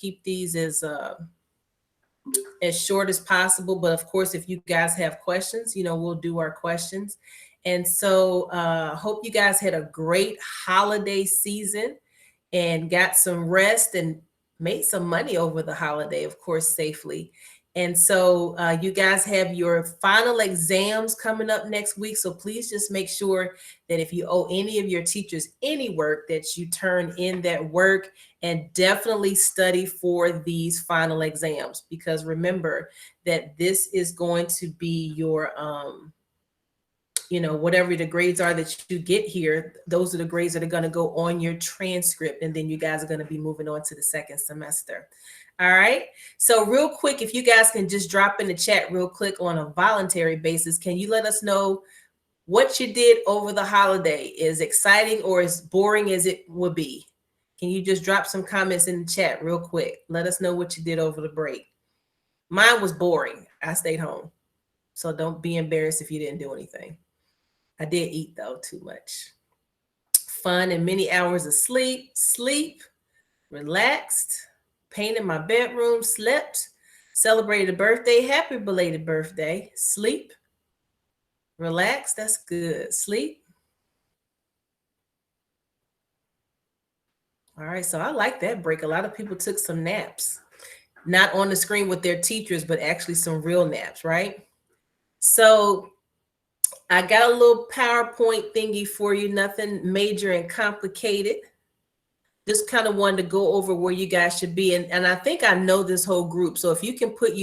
keep these as short as possible. But of course, if you guys have questions, we'll do our questions. And so hope you guys had a great holiday season and got some rest and made some money over the holiday, of course, safely. And so you guys have your final exams coming up next week. So please just make sure that if you owe any of your teachers any work, that you turn in that work, and definitely study for these final exams, because remember that this is going to be your whatever the grades are that you get here, those are the grades that are going to go on your transcript. And then you guys are going to be moving on to the second semester. All right. So real quick, if you guys can just drop in the chat real quick on a voluntary basis, can you let us know what you did over the holiday? Is exciting or as boring as it would be? Can you just drop some comments in the chat real quick? Let us know what you did over the break. Mine was boring. I stayed home. So don't be embarrassed if you didn't do anything. I did eat, though, too much. Fun and many hours of sleep, relaxed, painted my bedroom, slept, celebrated a birthday, happy belated birthday, sleep, relax, that's good, sleep. All right, so I like that break. A lot of people took some naps, not on the screen with their teachers, but actually some real naps, right? So I got a little PowerPoint thingy for you, nothing major and complicated. Just kind of wanted to go over where you guys should be. And I think I know this whole group. So if you can put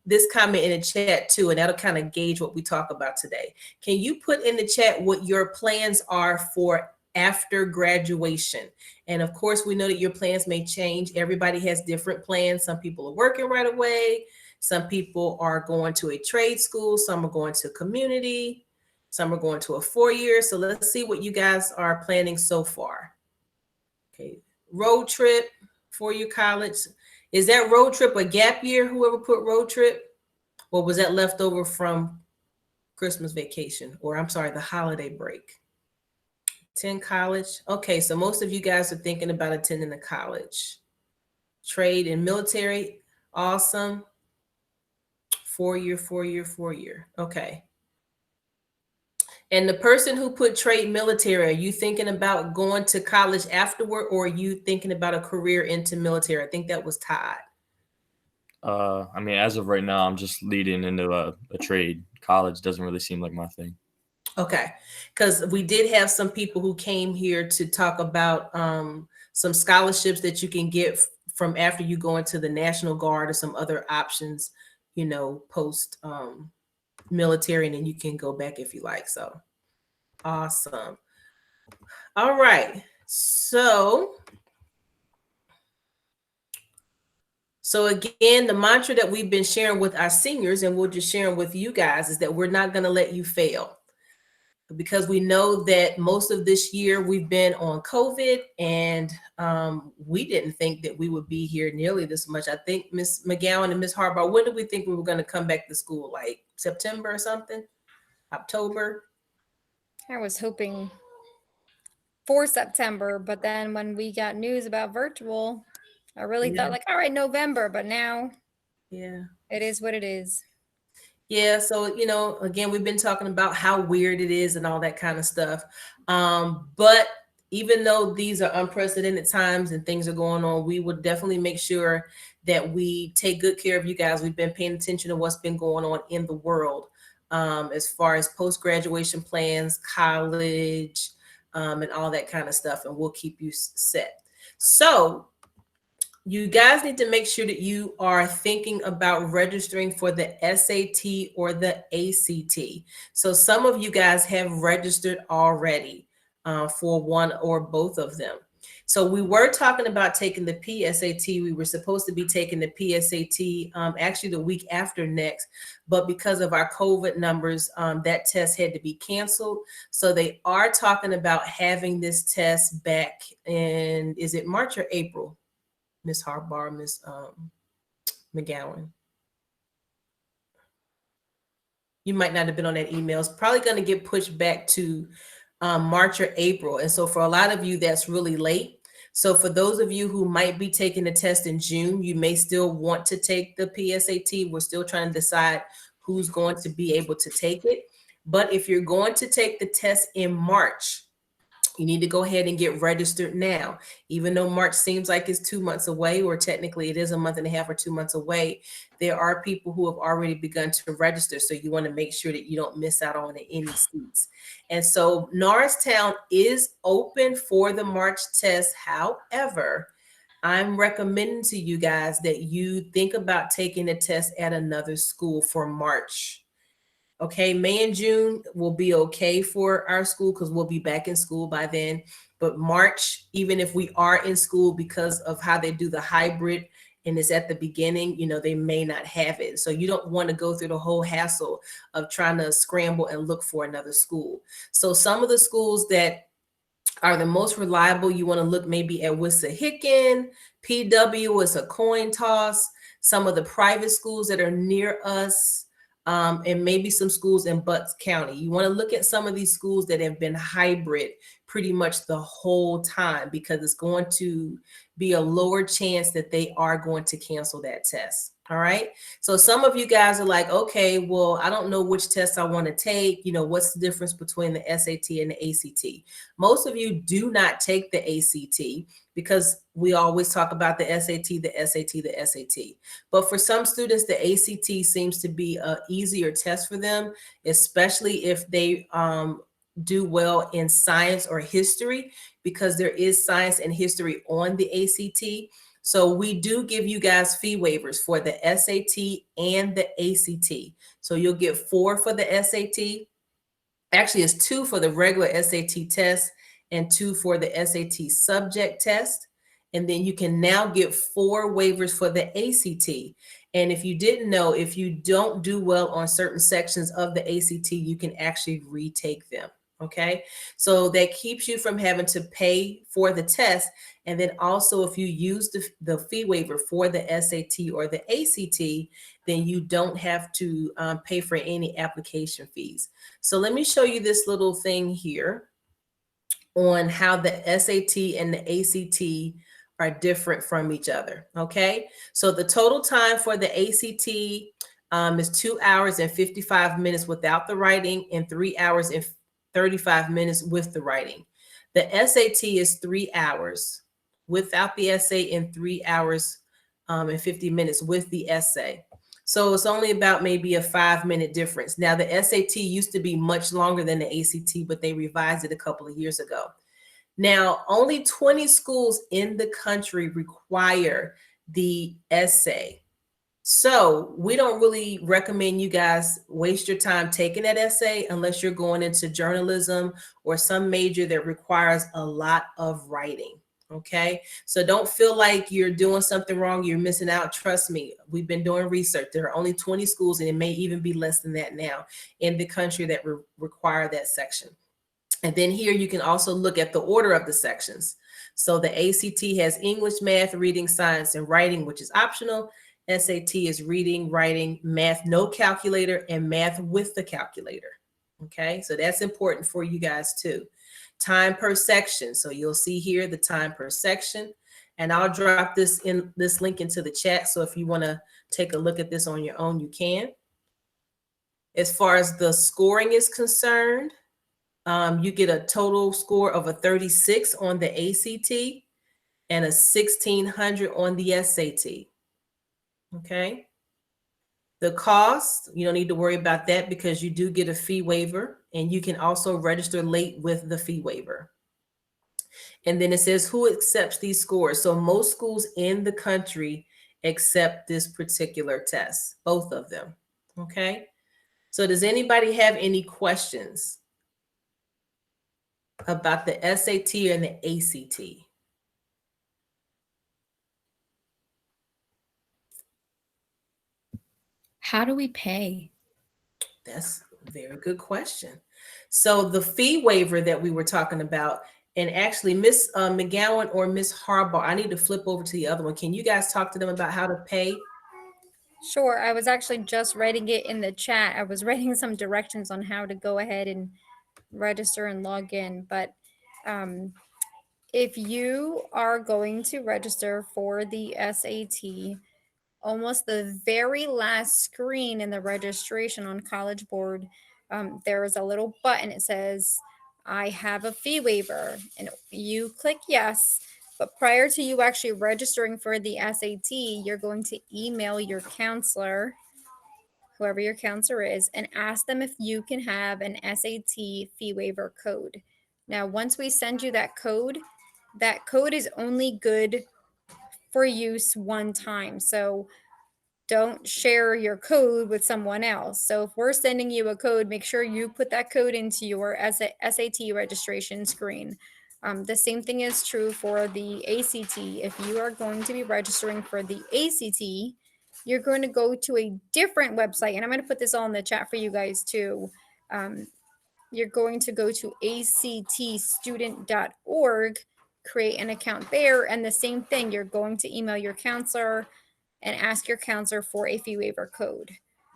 this comment in the chat too, and that'll kind of gauge what we talk about today. Can you put in the chat what your plans are for after graduation? And of course, we know that your plans may change. Everybody has different plans. Some people are working right away. Some people are going to a trade school. Some are going to community. Some are going to a 4-year. So let's see what you guys are planning so far. Okay, road trip, 4-year college. Is that road trip a gap year, whoever put road trip? Or was that left over from Christmas vacation? Or I'm sorry, the holiday break? Attend college. Okay, so most of you guys are thinking about attending a college. Trade and military, awesome. 4-year, 4-year, 4-year. Okay. And the person who put trade military, are you thinking about going to college afterward, or are you thinking about a career into military? I think that was Todd. I mean, as of right now, I'm just leading into a trade. College doesn't really seem like my thing. Okay, because we did have some people who came here to talk about some scholarships that you can get from after you go into the National Guard, or some other options, post military, and then you can go back if you like. So awesome. All right, so again, the mantra that we've been sharing with our seniors, and we'll just share with you guys, is that we're not going to let you fail, because we know that most of this year we've been on COVID, and we didn't think that we would be here nearly this much. I think Ms. McGowan and Ms. Harbaugh, when did we think we were going to come back to school? Like September or something? October? I was hoping for September, but then when we got news about virtual, I really thought like, all right, November, but now it is what it is. Yeah, so, again, we've been talking about how weird it is and all that kind of stuff. But even though these are unprecedented times and things are going on, we would definitely make sure that we take good care of you guys. We've been paying attention to what's been going on in the world as far as post-graduation plans, college, and all that kind of stuff, and we'll keep you set. So you guys need to make sure that you are thinking about registering for the SAT or the ACT. So some of you guys have registered already for one or both of them. So we were talking about taking the PSAT. We were supposed to be taking the PSAT actually the week after next, but because of our COVID numbers, that test had to be canceled. So they are talking about having this test back in, is it March or April? Ms. Harbaugh, Ms. McGowan. You might not have been on that email. It's probably going to get pushed back to March or April. And so for a lot of you, that's really late. So for those of you who might be taking the test in June, you may still want to take the PSAT. We're still trying to decide who's going to be able to take it. But if you're going to take the test in March, you need to go ahead and get registered now. Even though March seems like it's 2 months away, or technically it is a month and a half or 2 months away, there are people who have already begun to register. So you want to make sure that you don't miss out on any seats. And so Norristown is open for the March test. However, I'm recommending to you guys that you think about taking a test at another school for March. Okay, May and June will be okay for our school because we'll be back in school by then. But March, even if we are in school, because of how they do the hybrid and it's at the beginning, they may not have it. So you don't want to go through the whole hassle of trying to scramble and look for another school. So some of the schools that are the most reliable, you want to look maybe at Wissahickon, PW is a coin toss, some of the private schools that are near us, and maybe some schools in Butts County. You want to look at some of these schools that have been hybrid pretty much the whole time, because it's going to be a lower chance that they are going to cancel that test. All right. So some of you guys are like, okay, well, I don't know which test I want to take. What's the difference between the SAT and the ACT? Most of you do not take the ACT because we always talk about the SAT, the SAT, the SAT. But for some students, the ACT seems to be an easier test for them, especially if they do well in science or history, because there is science and history on the ACT. So we do give you guys fee waivers for the SAT and the ACT. So you'll get 4 for the SAT. Actually, it's 2 for the regular SAT test and 2 for the SAT subject test. And then you can now get 4 waivers for the ACT. And if you didn't know, if you don't do well on certain sections of the ACT, you can actually retake them. Okay, so that keeps you from having to pay for the test. And then also, if you use the fee waiver for the SAT or the ACT, then you don't have to pay for any application fees. So let me show you this little thing here on how the SAT and the ACT are different from each other. Okay, so the total time for the ACT is 2 hours and 55 minutes without the writing, and 3 hours and 35 minutes with the writing. The SAT is 3 hours without the essay, and 3 hours and 50 minutes with the essay. So it's only about maybe a 5-minute difference. Now, the SAT used to be much longer than the ACT, but they revised it a couple of years ago. Now, only 20 schools in the country require the essay. So we don't really recommend you guys waste your time taking that essay unless you're going into journalism or some major that requires a lot of writing. Okay, so don't feel like you're doing something wrong, you're missing out. Trust me, we've been doing research. There are only 20 schools, and it may even be less than that now in the country that require that section. And then here you can also look at the order of the sections. So the ACT has English, math, reading, science, and writing, which is optional. SAT is reading, writing, math, no calculator, and math with the calculator. Okay, so that's important for you guys too. Time per section. So you'll see here the time per section, and I'll drop this link into the chat. So if you want to take a look at this on your own, you can. As far as the scoring is concerned, you get a total score of a 36 on the ACT and a 1600 on the SAT. Okay. The cost, you don't need to worry about that because you do get a fee waiver, and you can also register late with the fee waiver. And then it says who accepts these scores. So most schools in the country accept this particular test, both of them. Okay. So does anybody have any questions about the SAT and the ACT? How do we pay? That's a very good question. So the fee waiver that we were talking about, and actually Miss McGowan or Miss Harbaugh, I need to flip over to the other one. Can you guys talk to them about how to pay? Sure. I was actually just writing it in the chat. I was writing some directions on how to go ahead and register and log in. But If you are going to register for the SAT, almost the very last screen in the registration on College Board, there is a little button. It says, I have a fee waiver. And you click yes. But prior to you actually registering for the SAT, you're going to email your counselor, whoever your counselor is, and ask them if you can have an SAT fee waiver code. Now, once we send you that code is only good for use one time. So don't share your code with someone else. So if we're sending you a code, make sure you put that code into your SAT registration screen. The same thing is true for the ACT. If you are going to be registering for the ACT, you're going to go to a different website, and I'm going to put this all in the chat for you guys too. You're going to go to actstudent.org, create an account there, and the same thing, you're going to email your counselor and ask your counselor for a fee waiver code.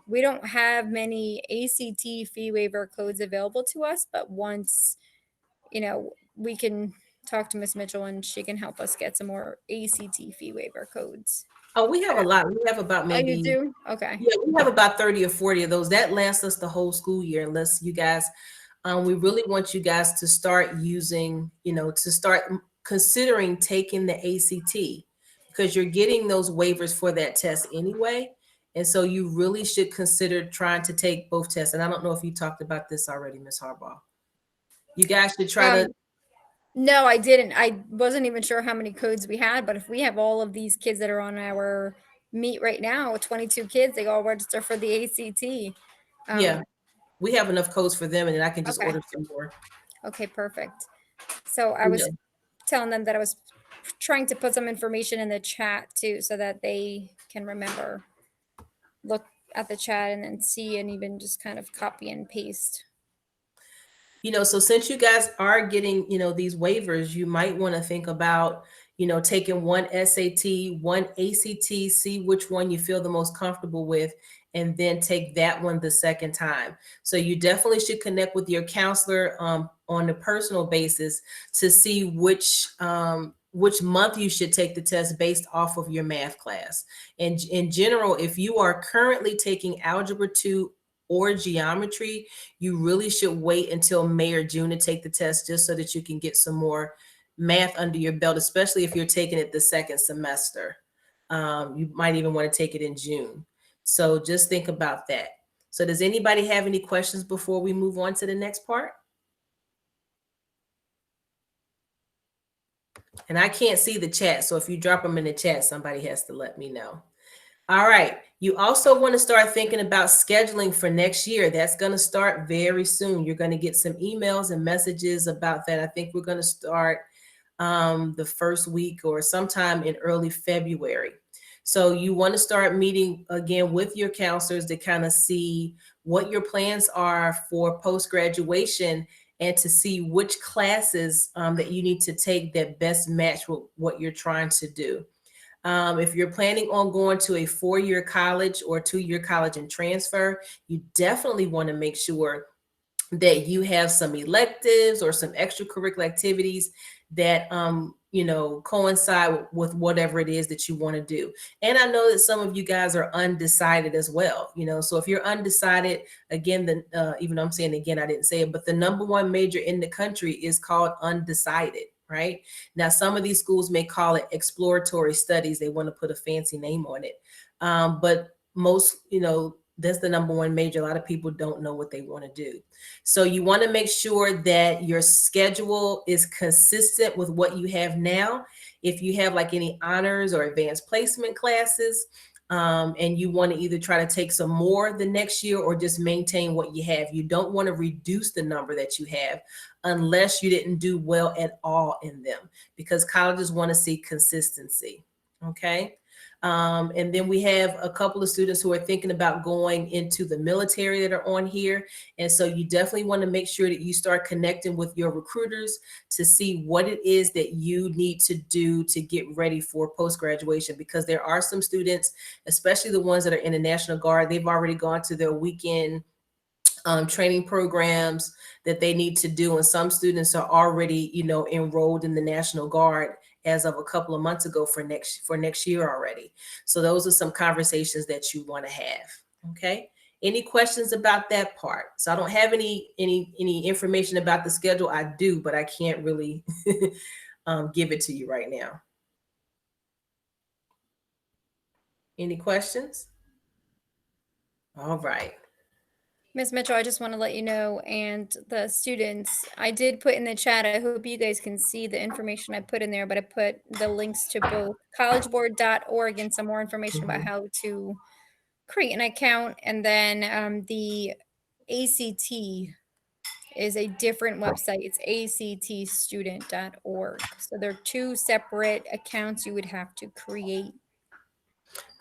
We don't have many ACT fee waiver codes available to us, but once, we can talk to Miss Mitchell and she can help us get some more ACT fee waiver codes. Oh, we have a lot. We have about maybe. Oh, you do? Okay. Yeah, we have about 30 or 40 of those. That lasts us the whole school year, unless you guys, we really want you guys to start using, to start considering taking the ACT, because you're getting those waivers for that test anyway. And so you really should consider trying to take both tests. And I don't know if you talked about this already, Ms. Harbaugh. You guys should try to. No, I didn't. I wasn't even sure how many codes we had, but if we have all of these kids that are on our meet right now, 22 kids, they all register for the ACT. Yeah, we have enough codes for them, and then I can just order some more. Okay, perfect. So I was telling them that I was trying to put some information in the chat too, so that they can remember, look at the chat and then see, and even just kind of copy and paste. So since you guys are getting, these waivers, you might want to think about, taking one SAT, one ACT, see which one you feel the most comfortable with, and then take that one the second time. So you definitely should connect with your counselor on a personal basis to see which month you should take the test based off of your math class. And in general, if you are currently taking Algebra 2 or geometry, you really should wait until May or June to take the test, just so that you can get some more math under your belt, especially if you're taking it the second semester. You might even want to take it in June. So just think about that. So does anybody have any questions before we move on to the next part? And I can't see the chat, so if you drop them in the chat, somebody has to let me know. All right. You also want to start thinking about scheduling for next year. That's going to start very soon. You're going to get some emails and messages about that. I think we're going to start the first week or sometime in early February. So you want to start meeting again with your counselors to kind of see what your plans are for post-graduation, and to see which classes that you need to take that best match with what you're trying to do. If you're planning on going to a 4-year college or 2-year college and transfer, you definitely want to make sure that you have some electives or some extracurricular activities that coincide with whatever it is that you want to do. And I know that some of you guys are undecided as well. So if you're undecided, again, even though I'm saying again, I didn't say it, but the number one major in the country is called undecided. Right now, some of these schools may call it exploratory studies. They want to put a fancy name on it, but most, that's the number one major. A lot of people don't know what they want to do. So you want to make sure that your schedule is consistent with what you have now. If you have like any honors or advanced placement classes, and you want to either try to take some more the next year or just maintain what you have. You don't want to reduce the number that you have unless you didn't do well at all in them, because colleges want to see consistency. Okay. And then we have a couple of students who are thinking about going into the military that are on here. And so you definitely want to make sure that you start connecting with your recruiters to see what it is that you need to do to get ready for post-graduation, because there are some students, especially the ones that are in the National Guard, they've already gone to their weekend training programs that they need to do. And some students are already, enrolled in the National Guard as of a couple of months ago for next year already. So those are some conversations that you want to have. Okay. Any questions about that part? So I don't have any information about the schedule. I do, but I can't really give it to you right now. Any questions? All right. Ms. Mitchell, I just want to let you know, and the students, I did put in the chat, I hope you guys can see the information I put in there, but I put the links to both collegeboard.org and some more information about how to create an account. And then the ACT is a different website. It's actstudent.org. So they're two separate accounts you would have to create.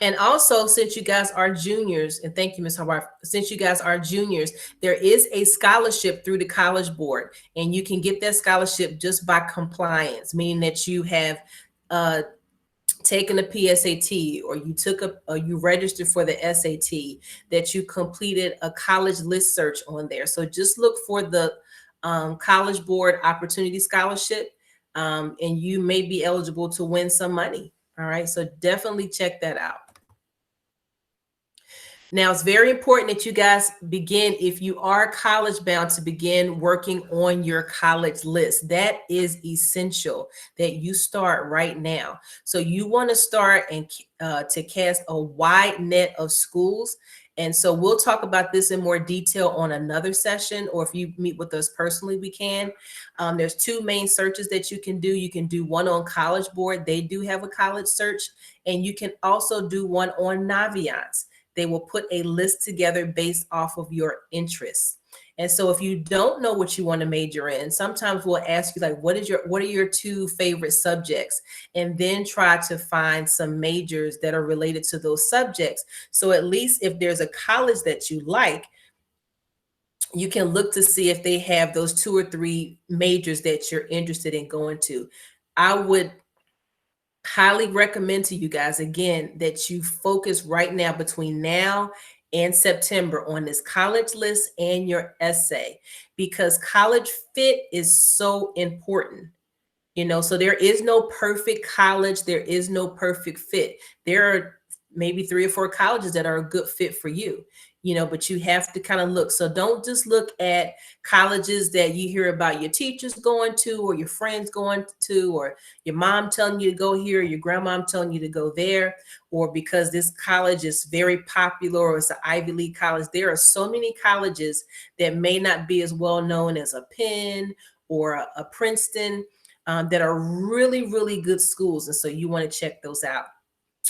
And also, since you guys are juniors, and thank you, Ms. Howard, since you guys are juniors, there is a scholarship through the College Board, and you can get that scholarship just by compliance, meaning that you have taken a PSAT, or you registered for the SAT, that you completed a college list search on there. So just look for the College Board Opportunity Scholarship, and you may be eligible to win some money. All right, so definitely check that out. Now, it's very important that you guys begin, if you are college bound, to begin working on your college list. That is essential that you start right now. So you want to start and to cast a wide net of schools. And so we'll talk about this in more detail on another session, or if you meet with us personally, we can. There's two main searches that you can do. You can do one on College Board. They do have a college search. And you can also do one on Naviance. They will put a list together based off of your interests. And so if you don't know what you want to major in, sometimes we'll ask you, like, what are your two favorite subjects? And then try to find some majors that are related to those subjects. So at least if there's a college that you like, you can look to see if they have those 2 or 3 majors that you're interested in going to. I would highly recommend to you guys, again, that you focus right now, between now and September, on this college list and your essay, because college fit is so important. So there is no perfect college. There is no perfect fit. There are maybe 3 or 4 colleges that are a good fit for you, but you have to kind of look. So don't just look at colleges that you hear about your teachers going to, or your friends going to, or your mom telling you to go here, or your grandmom telling you to go there, or because this college is very popular, or it's an Ivy League college. There are so many colleges that may not be as well known as a Penn or a Princeton, that are really, really good schools. And so you want to check those out.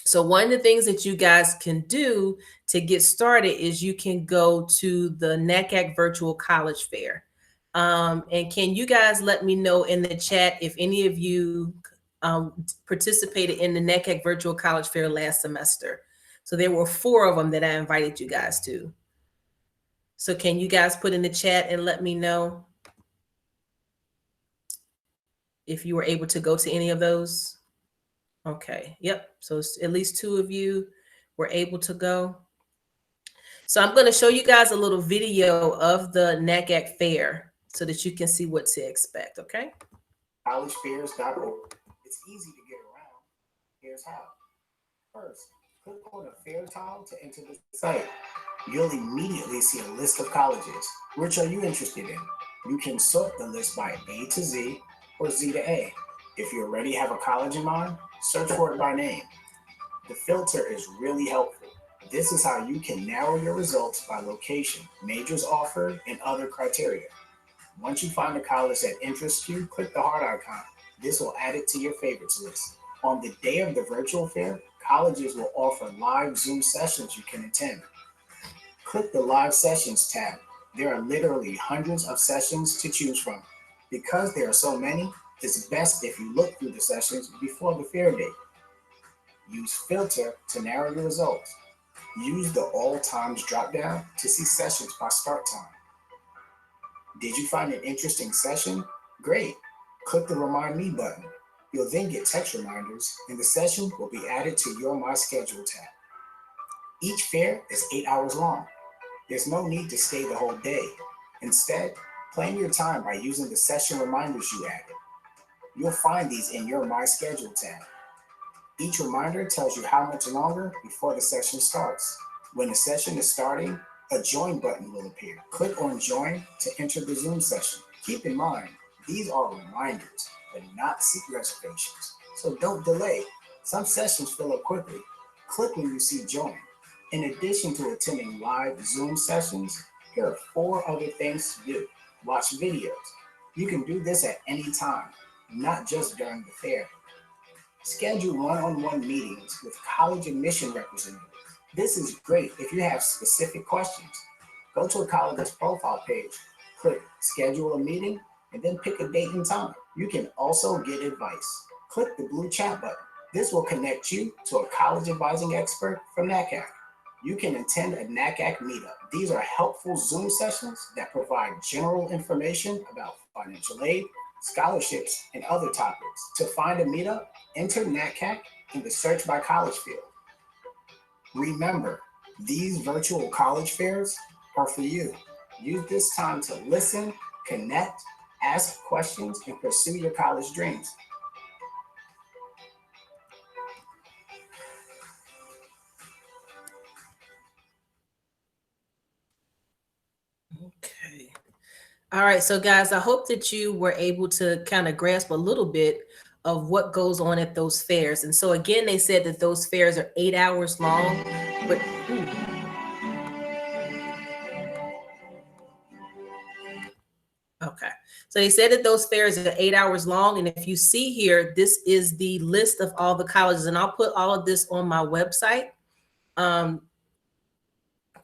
So one of the things that you guys can do to get started is you can go to the NACAC Virtual College Fair. And can you guys let me know in the chat if any of you participated in the NACAC Virtual College Fair last semester? So there were 4 of them that I invited you guys to. So can you guys put in the chat and let me know if you were able to go to any of those? Okay, yep. So at least 2 of you were able to go. So I'm going to show you guys a little video of the NACAC Fair so that you can see what to expect, okay? collegefairs.org. It's easy to get around. Here's how. First, click on the fair tile to enter the site. You'll immediately see a list of colleges. Which are you interested in? You can sort the list by A to Z or Z to A. If you already have a college in mind, search for it by name. The filter is really helpful. This is how you can narrow your results by location, majors offered, and other criteria. Once you find a college that interests you, click the heart icon. This will add it to your favorites list. On the day of the virtual fair, colleges will offer live Zoom sessions you can attend. Click the Live Sessions tab. There are literally hundreds of sessions to choose from. Because there are so many, it's best if you look through the sessions before the fair date. Use Filter to narrow your results. Use the All Times dropdown to see sessions by start time. Did you find an interesting session? Great. Click the Remind Me button. You'll then get text reminders, and the session will be added to your My Schedule tab. Each fair is 8 hours long. There's no need to stay the whole day. Instead, plan your time by using the session reminders you added. You'll find these in your My Schedule tab. Each reminder tells you how much longer before the session starts. When the session is starting, a join button will appear. Click on join to enter the Zoom session. Keep in mind, these are reminders, but not seat reservations. So don't delay. Some sessions fill up quickly. Click when you see join. In addition to attending live Zoom sessions, here are 4 other things to do. Watch videos. You can do this at any time, not just during the fair. Schedule one-on-one meetings with college admission representatives. This is great if you have specific questions. Go to a college's profile page, click schedule a meeting, and then pick a date and time. You can also get advice. Click the blue chat button. This will connect you to a college advising expert from NACAC. You can attend a NACAC meetup. These are helpful Zoom sessions that provide general information about financial aid, scholarships, and other topics. To find a meetup, enter NACAC in the search by college field. Remember, these virtual college fairs are for you. Use this time to listen, connect, ask questions, and pursue your college dreams. Okay. All right. So, guys, I hope that you were able to kind of grasp a little bit of what goes on at those fairs. And so, again, they said that those fairs are 8 hours long, but okay. So they said that those fairs are 8 hours long. And if you see here, this is the list of all the colleges, and I'll put all of this on my website.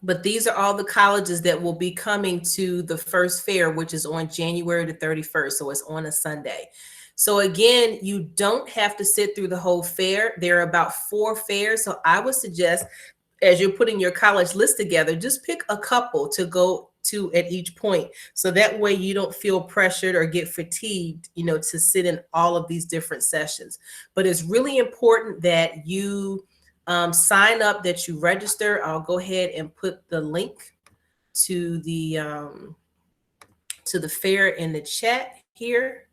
But these are all the colleges that will be coming to the first fair, which is on January the 31st. So it's on a Sunday. So again, you don't have to sit through the whole fair. There are about 4 fairs. So I would suggest, as you're putting your college list together, just pick a couple to go to at each point. So that way you don't feel pressured or get fatigued, to sit in all of these different sessions. But it's really important that you sign up, that you register. I'll go ahead and put the link to the fair in the chat here.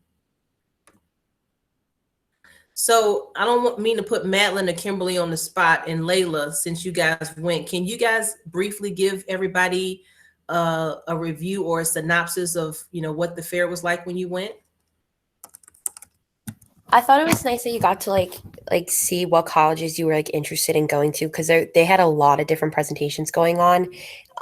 So I don't mean to put Madeline or Kimberly on the spot, and Layla, since you guys went, can you guys briefly give everybody a review or a synopsis of what the fair was like when you went? I thought it was nice that you got to like see what colleges you were interested in going to, because they had a lot of different presentations going on,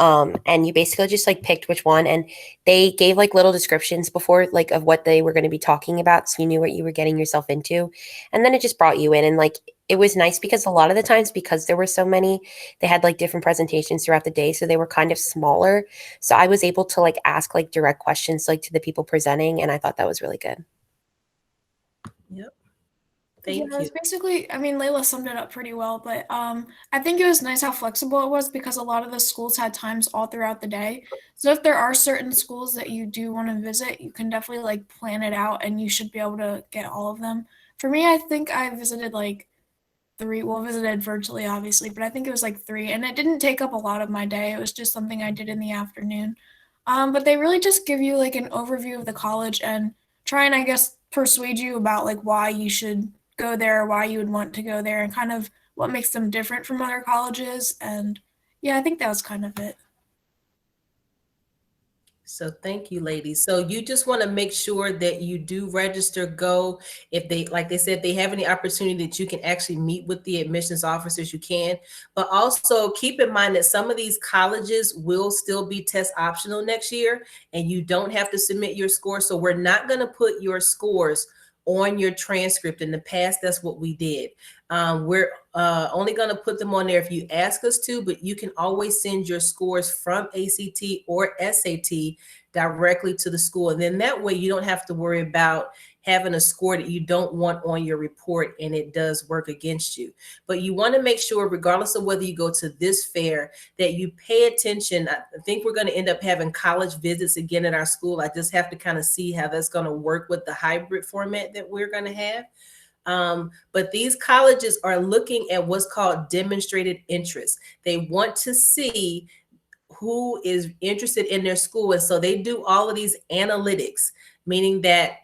and you basically just picked which one, and they gave little descriptions before of what they were going to be talking about, so you knew what you were getting yourself into, and then it just brought you in, and it was nice because a lot of the times, because there were so many, they had different presentations throughout the day, so they were kind of smaller, so I was able to ask direct questions to the people presenting, and I thought that was really good. Yep. Thank you. It was basically, Layla summed it up pretty well, but I think it was nice how flexible it was, because a lot of the schools had times all throughout the day. So if there are certain schools that you do want to visit, you can definitely plan it out, and you should be able to get all of them. For me, I think I visited 3, visited virtually obviously, but I think it was 3, and it didn't take up a lot of my day. It was just something I did in the afternoon. But they really just give you an overview of the college and try and, I guess, persuade you about why you should go there, why you would want to go there, and kind of what makes them different from other colleges. And yeah, I think that was kind of it. So thank you, ladies. So you just want to make sure that you do register, go. If they, like they said, they have any opportunity that you can actually meet with the admissions officers, you can. But also keep in mind that some of these colleges will still be test optional next year, and you don't have to submit your score. So we're not going to put your scores on your transcript. In the past, that's what we did. We're only going to put them on there if you ask us to, but you can always send your scores from ACT or SAT directly to the school. And then that way you don't have to worry about having a score that you don't want on your report and it does work against you. But you want to make sure, regardless of whether you go to this fair, that you pay attention. I think we're going to end up having college visits again at our school. I just have to kind of see how that's going to work with the hybrid format that we're going to have. But these colleges are looking at what's called demonstrated interest. They want to see who is interested in their school. And so they do all of these analytics, meaning that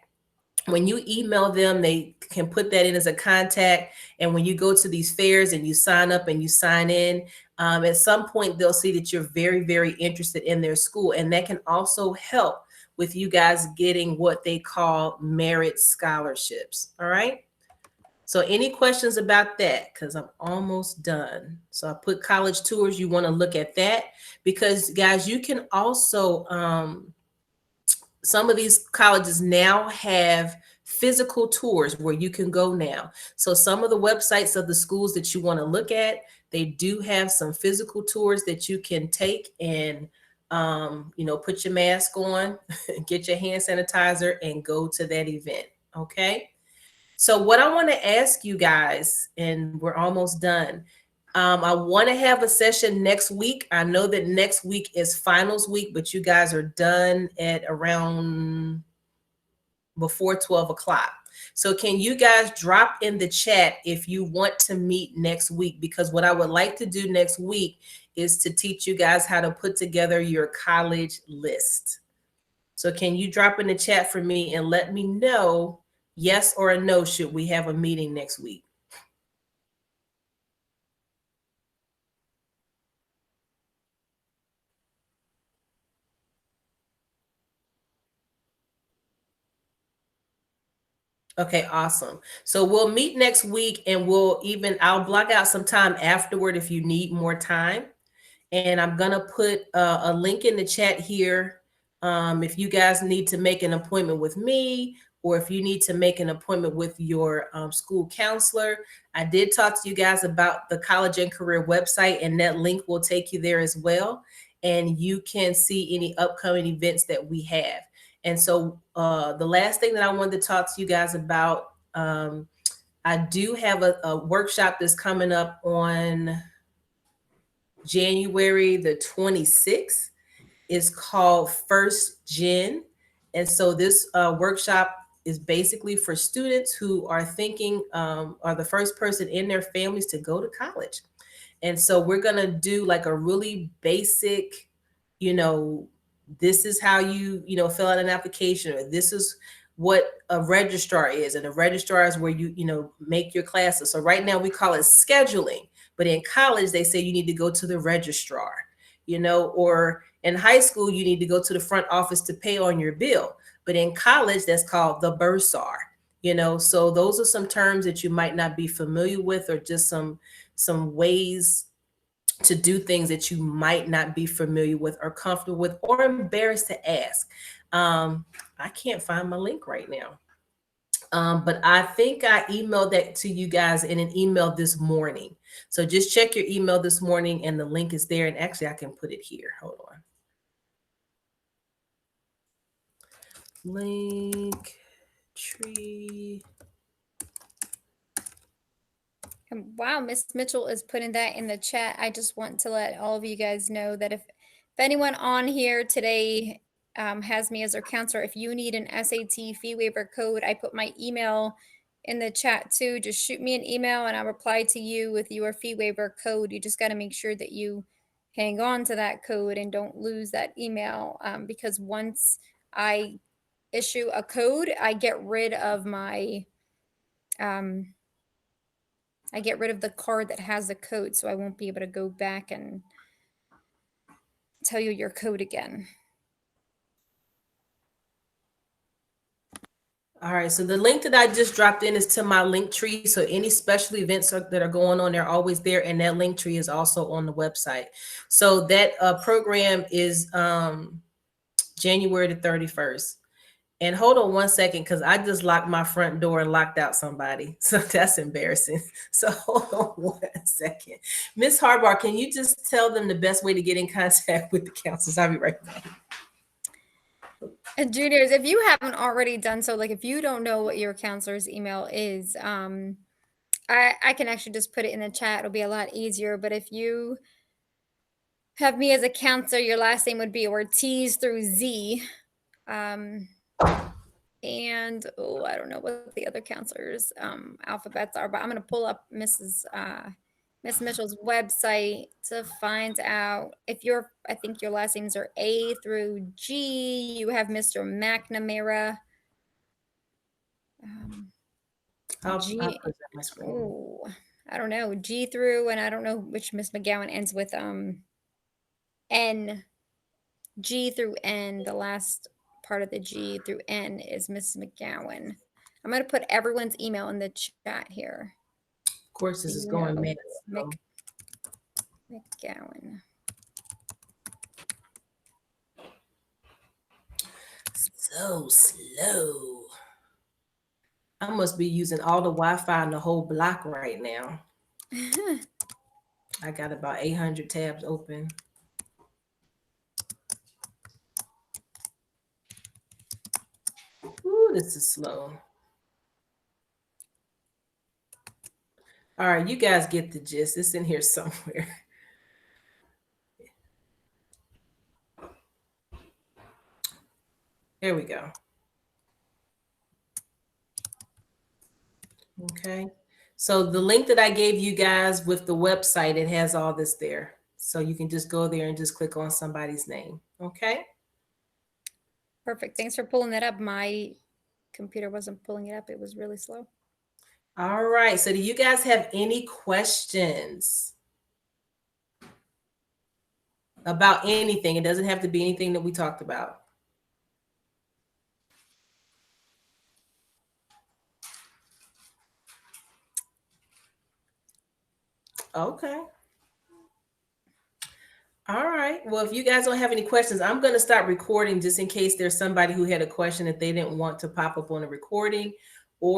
when you email them, they can put that in as a contact. And when you go to these fairs and you sign up and you sign in, at some point they'll see that you're very, very interested in their school. And that can also help with you guys getting what they call merit scholarships. All right. So any questions about that? Because I'm almost done. So I put college tours. You want to look at that because, guys, you can also, some of these colleges now have physical tours where you can go now. So some of the websites of the schools that you want to look at, they do have some physical tours that you can take and, put your mask on, get your hand sanitizer, and go to that event. Okay. So what I want to ask you guys, and we're almost done. I want to have a session next week. I know that next week is finals week, but you guys are done at around before 12 o'clock. So can you guys drop in the chat if you want to meet next week? Because what I would like to do next week is to teach you guys how to put together your college list. So can you drop in the chat for me and let me know yes or a no, should we have a meeting next week? Okay, awesome. So we'll meet next week and I'll block out some time afterward if you need more time. And I'm going to put a link in the chat here. If you guys need to make an appointment with me, or if you need to make an appointment with your school counselor. I did talk to you guys about the College and Career website, and that link will take you there as well. And you can see any upcoming events that we have. And so the last thing that I wanted to talk to you guys about, I do have a workshop that's coming up on January the 26th. Is called First Gen. And so this workshop is basically for students who are thinking, are the first person in their families to go to college. And so we're going to do like a really basic, this is how you fill out an application, or this is what a registrar is. And a registrar is where you make your classes. So right now we call it scheduling, but in college they say you need to go to the registrar, or in high school you need to go to the front office to pay on your bill. But in college that's called the bursar. So those are some terms that you might not be familiar with, or just some ways to do things that you might not be familiar with or comfortable with or embarrassed to ask. I can't find my link right now. But I think I emailed that to you guys in an email this morning. So just check your email this morning and the link is there. And actually I can put it here. Hold on. Link tree. Wow, Miss Mitchell is putting that in the chat. I just want to let all of you guys know that if anyone on here today has me as their counselor, if you need an SAT fee waiver code, I put my email in the chat too. Just shoot me an email and I'll reply to you with your fee waiver code. You just got to make sure that you hang on to that code and don't lose that email, because once I issue a code, I get rid of my I get rid of the card that has the code, so I won't be able to go back and tell you your code again. All right, so the link that I just dropped in is to my link tree. So any special events that are going on, they're always there. And that link tree is also on the website. So that program is January the 31st. And hold on one second, because I just locked my front door and locked out somebody. So that's embarrassing. So hold on one second. Miss Harbar, can you just tell them the best way to get in contact with the counselors? I'll be right back. And juniors, if you haven't already done so, like if you don't know what your counselor's email is, I can actually just put it in the chat. It'll be a lot easier. But if you have me as a counselor, your last name would be Ortiz through Z. And I don't know what the other counselors' alphabets are, but I'm going to pull up Miss Miss Mitchell's website to find out if I think your last names are A through G. You have Mr. McNamara. I'll G. present my screen. Oh, I don't know. G through, and I don't know which Miss McGowan ends with N. G through N. The last part of the G through N is Miss McGowan. I'm going to put everyone's email in the chat here. Of course, this is going mad. McGowan. So slow. I must be using all the Wi-Fi in the whole block right now. I got about 800 tabs open. Ooh, this is slow. All right, you guys get the gist. It's in here somewhere. Here we go. Okay. So the link that I gave you guys with the website, it has all this there. So you can just go there and just click on somebody's name. Okay. Perfect. Thanks for pulling that up. My computer wasn't pulling it up. It was really slow. All right. So do you guys have any questions about anything? It doesn't have to be anything that we talked about. Okay. All right. Well, if you guys don't have any questions, I'm going to start recording just in case there's somebody who had a question that they didn't want to pop up on a recording.